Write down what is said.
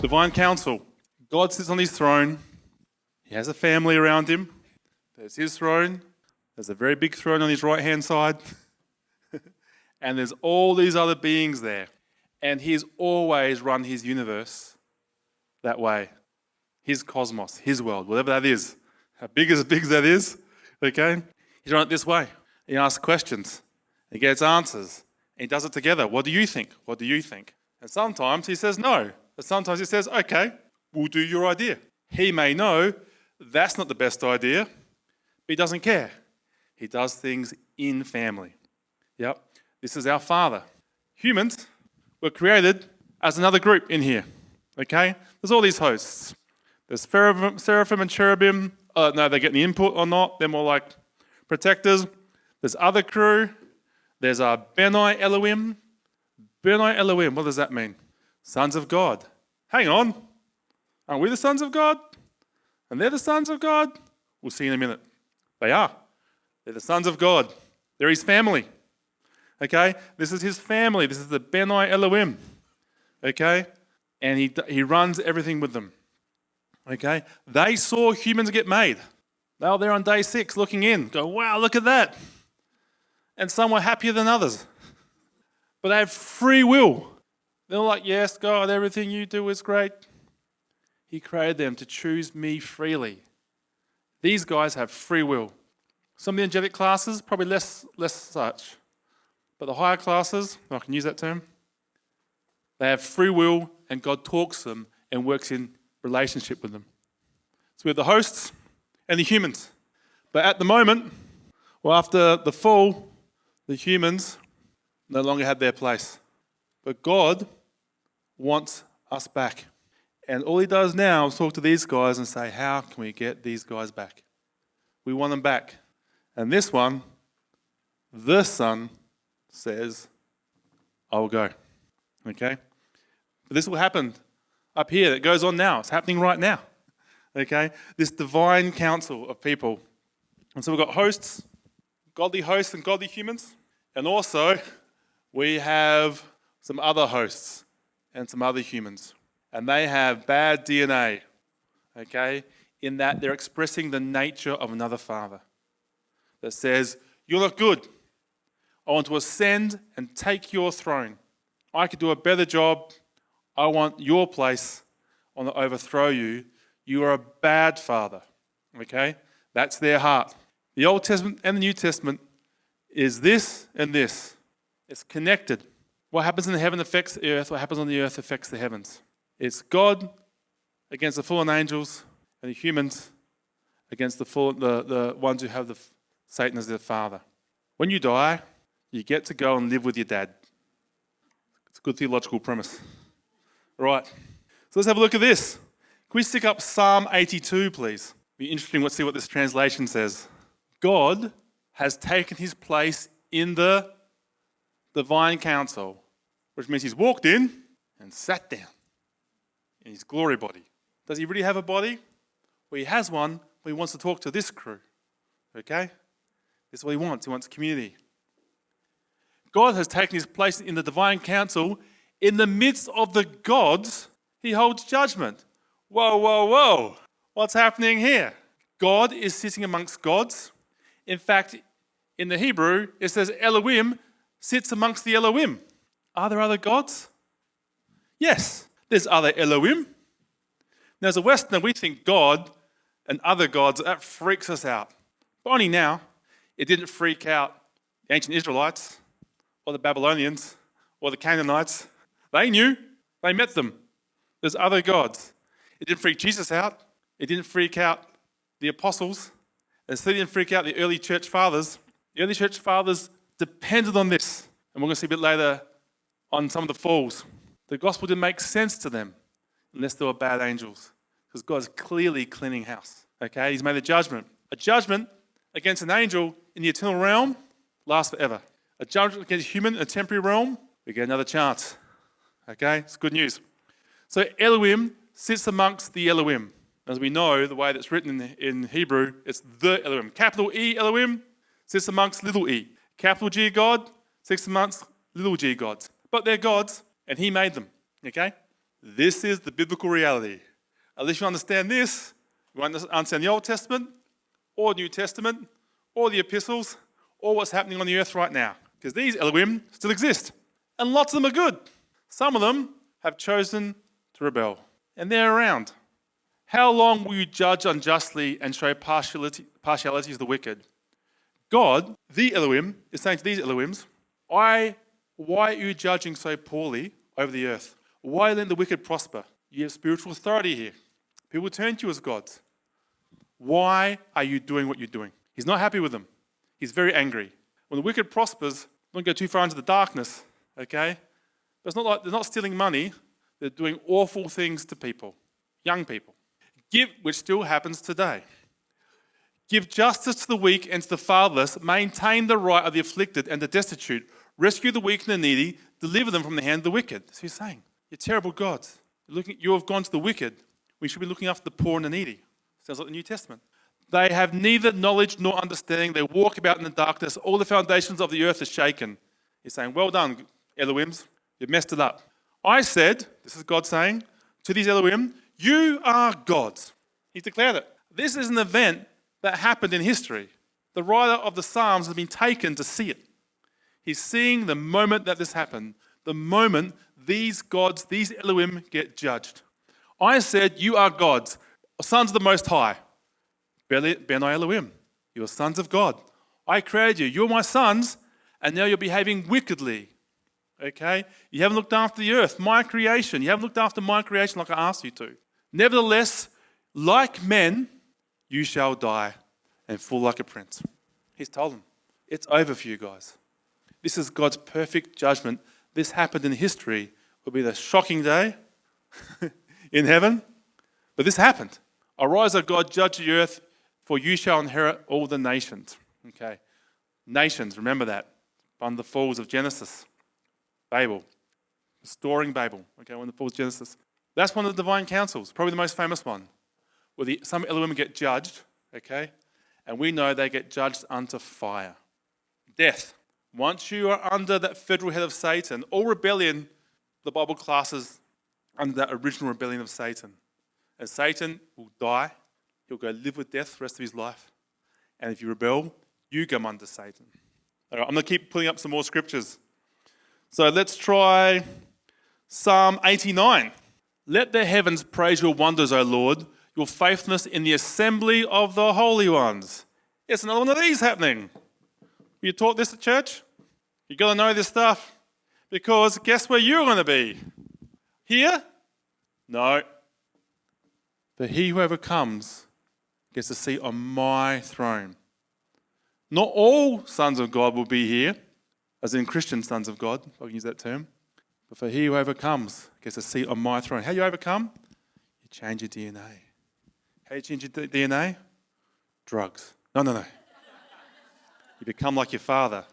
Divine council. God sits on his throne. He has a family around him. There's his throne. There's a very big throne on his right-hand side. And there's all these other beings there. And he's always run his universe that way. His cosmos, his world, whatever that is. How big as that is, okay? He's run it this way. He asks questions. He gets answers. And he does it together. What do you think? What do you think? And sometimes he says no. And sometimes he says, okay, we'll do your idea. He may know that's not the best idea, but he doesn't care. He does things in family. Yep. This is our Father. Humans were created as another group in here. Okay? There's all these hosts. There's seraphim and cherubim. No, they get any input or not. They're more like protectors. There's other crew. There's Benai Elohim. Benai Elohim, what does that mean? Sons of God. Hang on. Aren't we the sons of God? And they're the sons of God? We'll see in a minute. They are. They're the sons of God. They're his family. Okay? This is his family. This is the Benai Elohim. Okay? And he runs everything with them. Okay? They saw humans get made. They were there on day 6 looking in. Go, wow, look at that. And some were happier than others. But they have free will. They're like, yes, God, everything you do is great. He created them to choose me freely. These guys have free will. Some of the angelic classes, probably less such. But the higher classes, if I can use that term, they have free will and God talks to them and works in relationship with them. So we have the hosts and the humans. But at the moment, well, after the fall, the humans no longer had their place. But God wants us back. And all he does now is talk to these guys and say, how can we get these guys back? We want them back. And this one, the Son, says, I will go. Okay? But this will happen up here. It goes on now. It's happening right now. Okay? This divine council of people. And so we've got hosts and godly humans. And also, we have some other hosts and some other humans. And they have bad DNA. Okay? In that they're expressing the nature of another father. That says, you're not good. I want to ascend and take your throne. I could do a better job. I want your place. I want to overthrow you. You are a bad father. Okay? That's their heart. The Old Testament and the New Testament is this and this. It's connected. What happens in the heaven affects the earth. What happens on the earth affects the heavens. It's God against the fallen angels and the humans against the ones who have Satan as their father. When you die, you get to go and live with your dad. It's a good theological premise. Right. So let's have a look at this. Can we stick up Psalm 82, please? Be interesting. Let's see what this translation says. God has taken his place in the divine council, which means he's walked in and sat down in his glory body. Does he really have a body? Well, he has one, but he wants to talk to this crew. Okay? This is what he wants. He wants community. God has taken his place in the divine council. In the midst of the gods, he holds judgment. Whoa, whoa, whoa. What's happening here? God is sitting amongst gods. In fact, in the Hebrew, it says Elohim sits amongst the Elohim. Are there other gods? Yes, there's other Elohim. Now, as a Westerner, we think God and other gods, that freaks us out. But only now. It didn't freak out the ancient Israelites or the Babylonians or the Canaanites. They knew. They met them. There's other gods. It didn't freak Jesus out. It didn't freak out the apostles. It still didn't freak out the early church fathers. The early church fathers depended on this. And we're going to see a bit later on some of the falls. The gospel didn't make sense to them unless they were bad angels. Because God's clearly cleaning house. Okay? He's made a judgment. A judgment against an angel in the eternal realm lasts forever. A judgment against human in a temporary realm, we get another chance. Okay? It's good news. So Elohim sits amongst the Elohim. As we know, the way that's written in Hebrew, it's the Elohim. Capital E Elohim sits amongst little e. Capital G God sits amongst little g gods. But they're gods, and he made them. Okay? This is the biblical reality. Unless you understand this, you won't understand the Old Testament, or New Testament, or the epistles, or what's happening on the earth right now. Because these Elohim still exist. And lots of them are good. Some of them have chosen to rebel. And they're around. How long will you judge unjustly and show partiality to the wicked? God, the Elohim, is saying to these Elohims, why are you judging so poorly over the earth? Why let the wicked prosper? You have spiritual authority here. People turn to you as gods. Why are you doing what you're doing? He's not happy with them. He's very angry. When the wicked prospers, don't go too far into the darkness, okay? But it's not like they're not stealing money. They're doing awful things to people, young people. Which still happens today. Give justice to the weak and to the fatherless. Maintain the right of the afflicted and the destitute. Rescue the weak and the needy. Deliver them from the hand of the wicked. That's what he's saying. You're terrible gods. You have gone to the wicked. We should be looking after the poor and the needy. Sounds like the New Testament. They have neither knowledge nor understanding. They walk about in the darkness. All the foundations of the earth are shaken. He's saying, well done, Elohims. You've messed it up. I said, this is God saying, to these Elohim, you are gods. He declared it. This is an event that happened in history. The writer of the Psalms has been taken to see it. He's seeing the moment that this happened, the moment these gods, these Elohim get judged. I said, you are gods, sons of the Most High. Benai Elohim, you are sons of God. I created you. You're my sons, and now you're behaving wickedly. Okay? You haven't looked after the earth, my creation. You haven't looked after my creation like I asked you to. Nevertheless, like men, you shall die and fall like a prince. He's told them, it's over for you guys. This is God's perfect judgment. This happened in history. It will be the shocking day in heaven. But this happened. Arise, O God, judge the earth, for you shall inherit all the nations. Okay. Nations, remember that. One of the falls of Genesis. Babel. Restoring Babel. Okay, one of the falls of Genesis. That's one of the divine councils, probably the most famous one, where some Elohim get judged, okay? And we know they get judged unto fire. Death. Once you are under that federal head of Satan, all rebellion, the Bible classes under that original rebellion of Satan. And Satan will die. He'll go live with death the rest of his life. And if you rebel, you come under Satan. All right, I'm going to keep pulling up some more scriptures. So let's try Psalm 89. Let the heavens praise your wonders, O Lord, your faithfulness in the assembly of the holy ones. It's another one of these happening. You taught this at church? You got to know this stuff. Because guess where you're going to be? Here? No. But he who overcomes gets a seat on my throne. Not all sons of God will be here, as in Christian sons of God, if I can use that term. But for he who overcomes gets a seat on my throne. How do you overcome? You change your DNA. How do you change your DNA? Drugs. No. You become like your father.